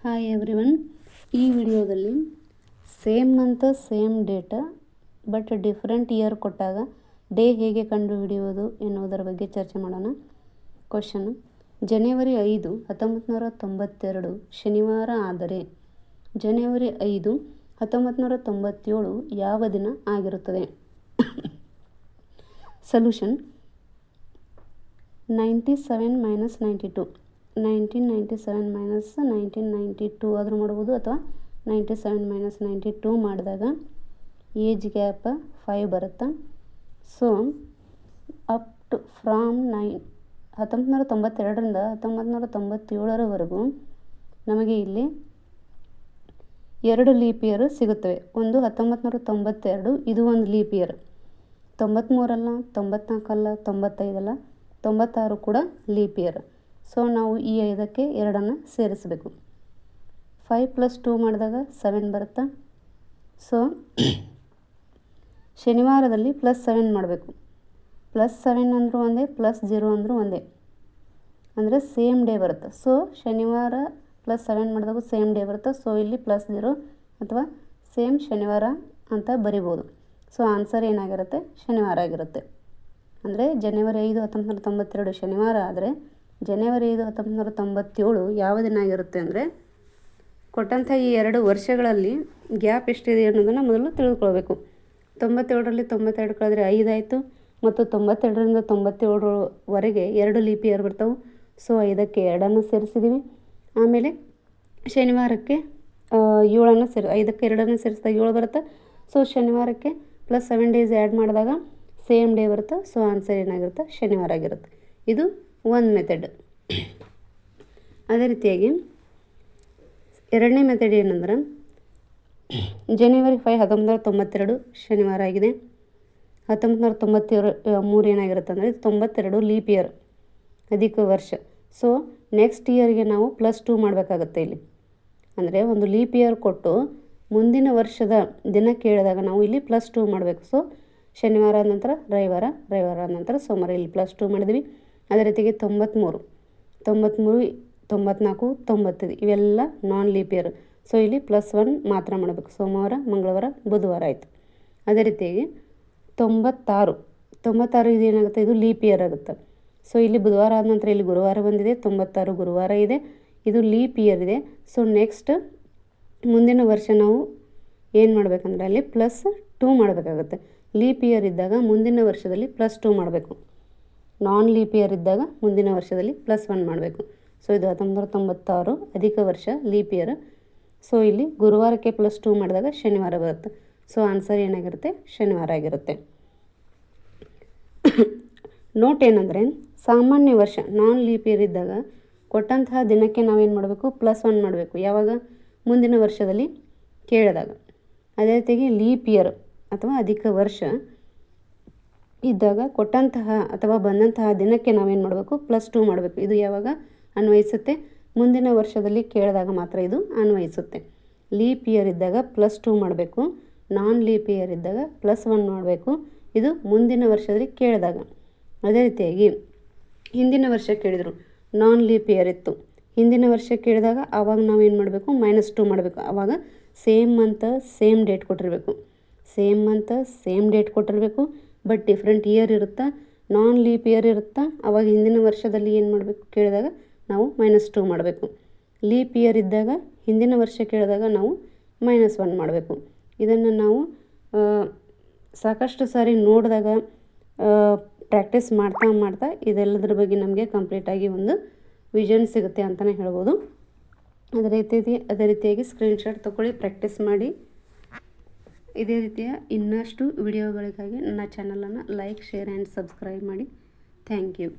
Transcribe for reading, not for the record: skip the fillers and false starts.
Hi everyone. ಈ ವಿಡಿಯೋದಲ್ಲಿ same month same date but different year ಕೊಟ್ಟಾಗ ಡೇ ಹೇಗೆ ಕಂಡುಹಿಡಿಯುವುದು ಎನ್ನುವುದರ ಬಗ್ಗೆ ಚರ್ಚೆ ಮಾಡೋಣ. ಕ್ವಶನ್: ಜನವರಿ 5, 1992 ಶನಿವಾರ ಆದರೆ ಜನವರಿ 5, 1997 ಯಾವ ದಿನ ಆಗಿರುತ್ತದೆ? ಸೊಲ್ಯೂಷನ್: 97 - 92. 1997 - 1992 ಆದರೂ ಮಾಡ್ಬೋದು, ಅಥವಾ 97 - 92 ಮಾಡಿದಾಗ ಏಜ್ ಗ್ಯಾಪ್ 5 ಬರುತ್ತೆ. ಸೊ ಅಪ್ ಟು ಫ್ರಾಮ್ 1992ರಿಂದ 1997ರವರೆಗೂ ನಮಗೆ ಇಲ್ಲಿ 2 ಲೀಪ್ ಇಯರ್ ಸಿಗುತ್ತವೆ. ಒಂದು 1992, ಇದು ಒಂದು ಲೀಪ್ ಇಯರ್. 93 ಅಲ್ಲ, 94 ಅಲ್ಲ, 95 ಅಲ್ಲ, 96 ಕೂಡ ಲೀಪ್ ಇಯರ್. ಸೊ ನಾವು ಈ 5ಕ್ಕೆ 2 ಸೇರಿಸಬೇಕು. 5 + 2 ಮಾಡಿದಾಗ 7 ಬರುತ್ತೆ. ಸೊ ಶನಿವಾರದಲ್ಲಿ +7 ಮಾಡಬೇಕು. +7 ಅಂದರೂ ಒಂದೇ, +0 ಅಂದರೂ ಒಂದೇ, ಅಂದರೆ ಸೇಮ್ ಡೇ ಬರುತ್ತೆ. ಸೊ ಶನಿವಾರ +7 ಮಾಡಿದಾಗ ಸೇಮ್ ಡೇ ಬರುತ್ತೆ. ಸೊ ಇಲ್ಲಿ +0 ಅಥವಾ ಸೇಮ್ ಶನಿವಾರ ಅಂತ ಬರಿಬೋದು. ಸೊ ಆನ್ಸರ್ ಏನಾಗಿರುತ್ತೆ? ಶನಿವಾರ ಆಗಿರುತ್ತೆ. ಅಂದರೆ ಜನವರಿ 5, 1992 ಶನಿವಾರ ಆದರೆ ಜನವರಿ 5, 1997 ಯಾವ ದಿನ ಆಗಿರುತ್ತೆ ಅಂದರೆ, ಕೊಟ್ಟಂಥ ಈ 2 ವರ್ಷಗಳಲ್ಲಿ ಗ್ಯಾಪ್ ಎಷ್ಟಿದೆ ಅನ್ನೋದನ್ನು ಮೊದಲು ತಿಳಿದುಕೊಳ್ಬೇಕು. 97ರಲ್ಲಿ 92 ಕಳೆದ್ರೆ 5 ಆಯಿತು, ಮತ್ತು 92ರಿಂದ 97ರವರೆಗೆ 2 ಲೀಪ್ ಇಯರ್ ಬರ್ತಾವೆ. ಸೊ 5ಕ್ಕೆ 2 ಸೇರಿಸಿದ್ದೀವಿ. ಆಮೇಲೆ ಶನಿವಾರಕ್ಕೆ 7 5ಕ್ಕೆ 2 ಸೇರಿಸಿದಾಗ 7 ಬರುತ್ತೆ. ಸೊ ಶನಿವಾರಕ್ಕೆ +7 ಡೇಸ್ ಆ್ಯಡ್ ಮಾಡಿದಾಗ ಸೇಮ್ ಡೇ ಬರುತ್ತೆ. ಸೊ ಆನ್ಸರ್ ಏನಾಗಿರುತ್ತೆ? ಶನಿವಾರ ಆಗಿರುತ್ತೆ. ಇದು ಒಂದು ಮೆಥಡ್. ಅದೇ ರೀತಿಯಾಗಿ ಎರಡನೇ ಮೆಥಡ್ ಏನಂದ್ರೆ, ಜನವರಿ 5, 1992 ಶನಿವಾರ ಆಗಿದೆ. 1993 ಏನಾಗಿರುತ್ತೆ ಅಂದರೆ 92 ಲೀಪ್ ಇಯರ್, ಅಧಿಕ ವರ್ಷ. ಸೊ ನೆಕ್ಸ್ಟ್ ಇಯರ್ಗೆ ನಾವು +2 ಮಾಡಬೇಕಾಗುತ್ತೆ ಇಲ್ಲಿ. ಅಂದರೆ ಒಂದು ಲೀಪ್ ಇಯರ್ ಕೊಟ್ಟು ಮುಂದಿನ ವರ್ಷದ ದಿನ ಕೇಳಿದಾಗ ನಾವು ಇಲ್ಲಿ +2 ಮಾಡಬೇಕು. ಸೊ ಶನಿವಾರ ನಂತರ ರವಿವಾರ, ರವಿವಾರ ನಂತರ ಸೋಮವಾರ, ಇಲ್ಲಿ +2 ಮಾಡಿದ್ವಿ. ಅದೇ ರೀತಿಗೆ 93, 94, 95 ಇವೆಲ್ಲ ನಾನ್ ಲೀಪ್ ಇಯರ್. ಸೊ ಇಲ್ಲಿ +1 ಮಾತ್ರ ಮಾಡಬೇಕು. ಸೋಮವಾರ, ಮಂಗಳವಾರ, ಬುಧವಾರ ಆಯಿತು. ಅದೇ ರೀತಿಯಾಗಿ 96 ಇದೇನಾಗುತ್ತೆ? ಇದು ಲೀಪ್ ಇಯರ್ ಆಗುತ್ತೆ. ಸೊ ಇಲ್ಲಿ ಬುಧವಾರ ಆದ ನಂತರ ಇಲ್ಲಿ ಗುರುವಾರ ಬಂದಿದೆ. 96 ಗುರುವಾರ ಇದೆ, ಇದು ಲೀಪ್ ಇಯರ್ ಇದೆ. ಸೊ ನೆಕ್ಸ್ಟ್ ಮುಂದಿನ ವರ್ಷ ನಾವು ಏನು ಮಾಡಬೇಕಂದ್ರೆ ಅಲ್ಲಿ +2 ಮಾಡಬೇಕಾಗುತ್ತೆ. ಲೀಪ್ ಇಯರ್ ಇದ್ದಾಗ ಮುಂದಿನ ವರ್ಷದಲ್ಲಿ +2 ಮಾಡಬೇಕು. ನಾನ್ ಲೀಪ್ ಇಯರ್ ಇದ್ದಾಗ ಮುಂದಿನ ವರ್ಷದಲ್ಲಿ +1 ಮಾಡಬೇಕು. ಸೊ ಇದು 1996 ಅಧಿಕ ವರ್ಷ ಲೀಪ್ ಇಯರ್. ಸೊ ಇಲ್ಲಿ ಗುರುವಾರಕ್ಕೆ +2 ಮಾಡಿದಾಗ ಶನಿವಾರ ಬರುತ್ತೆ. ಸೊ ಆನ್ಸರ್ ಏನಾಗಿರುತ್ತೆ? ಶನಿವಾರ ಆಗಿರುತ್ತೆ. ನೋಟ್ ಏನಂದರೆ, ಸಾಮಾನ್ಯ ವರ್ಷ ನಾನ್ ಲೀಪ್ ಇಯರ್ ಇದ್ದಾಗ ಕೊಟ್ಟಂತಹ ದಿನಕ್ಕೆ ನಾವೇನು ಮಾಡಬೇಕು? +1 ಮಾಡಬೇಕು. ಯಾವಾಗ? ಮುಂದಿನ ವರ್ಷದಲ್ಲಿ ಕೇಳಿದಾಗ. ಅದೇ ರೀತಿಯಾಗಿ ಲೀಪ್ ಇಯರ್ ಅಥವಾ ಅಧಿಕ ವರ್ಷ ಇದ್ದಾಗ ಕೊಟ್ಟಂತಹ ಅಥವಾ ಬಂದಂತಹ ದಿನಕ್ಕೆ ನಾವೇನು ಮಾಡಬೇಕು? +2 ಮಾಡಬೇಕು. ಇದು ಯಾವಾಗ ಅನ್ವಯಿಸುತ್ತೆ? ಮುಂದಿನ ವರ್ಷದಲ್ಲಿ ಕೇಳಿದಾಗ ಮಾತ್ರ ಇದು ಅನ್ವಯಿಸುತ್ತೆ. ಲೀಪ್ ಇಯರ್ ಇದ್ದಾಗ +2 ಮಾಡಬೇಕು, ನಾನ್ ಲೀಪ್ ಇಯರ್ ಇದ್ದಾಗ +1 ಮಾಡಬೇಕು. ಇದು ಮುಂದಿನ ವರ್ಷದಲ್ಲಿ ಕೇಳಿದಾಗ. ಅದೇ ರೀತಿಯಾಗಿ ಹಿಂದಿನ ವರ್ಷ ಕೇಳಿದರು, ನಾನ್ ಲೀಪ್ ಇಯರ್ ಇತ್ತು. ಹಿಂದಿನ ವರ್ಷ ಕೇಳಿದಾಗ ಆವಾಗ ನಾವೇನು ಮಾಡಬೇಕು? -2 ಮಾಡಬೇಕು. ಆವಾಗ ಸೇಮ್ ಮಂತ್ ಸೇಮ್ ಡೇಟ್ ಕೊಟ್ಟಿರಬೇಕು. ಸೇಮ್ ಮಂತ್ ಸೇಮ್ ಡೇಟ್ ಕೊಟ್ಟಿರಬೇಕು, ಬಟ್ ಡಿಫ್ರೆಂಟ್ ಇಯರ್ ಇರುತ್ತೆ. ನಾನ್ ಲೀಪ್ ಇಯರ್ ಇರುತ್ತೆ. ಆವಾಗ ಹಿಂದಿನ ವರ್ಷದಲ್ಲಿ ಏನು ಮಾಡಬೇಕು? ಕೇಳಿದಾಗ ನಾವು -2 ಮಾಡಬೇಕು. ಲೀಪ್ ಇಯರ್ ಇದ್ದಾಗ ಹಿಂದಿನ ವರ್ಷ ಕೇಳಿದಾಗ ನಾವು -1 ಮಾಡಬೇಕು. ಇದನ್ನು ನಾವು ಸಾಕಷ್ಟು ಸಾರಿ ನೋಡಿದಾಗ ಪ್ರಾಕ್ಟೀಸ್ ಮಾಡ್ತಾ ಇದೆಲ್ಲದರ ಬಗ್ಗೆ ನಮಗೆ ಕಂಪ್ಲೀಟಾಗಿ ಒಂದು ವಿಷನ್ ಸಿಗುತ್ತೆ ಅಂತಲೇ ಹೇಳ್ಬೋದು. ಅದೇ ರೀತಿಯಾಗಿ ಸ್ಕ್ರೀನ್ಶಾಟ್ ತೊಗೊಳ್ಳಿ, ಪ್ರಾಕ್ಟೀಸ್ ಮಾಡಿ. ಇದೇ ರೀತಿಯ ಇನ್ನಷ್ಟು ವಿಡಿಯೋಗಳಿಗಾಗಿ ನನ್ನ ಚಾನಲನ್ನು ಲೈಕ್, ಶೇರ್ ಆ್ಯಂಡ್ ಸಬ್ಸ್ಕ್ರೈಬ್ ಮಾಡಿ. Thank you.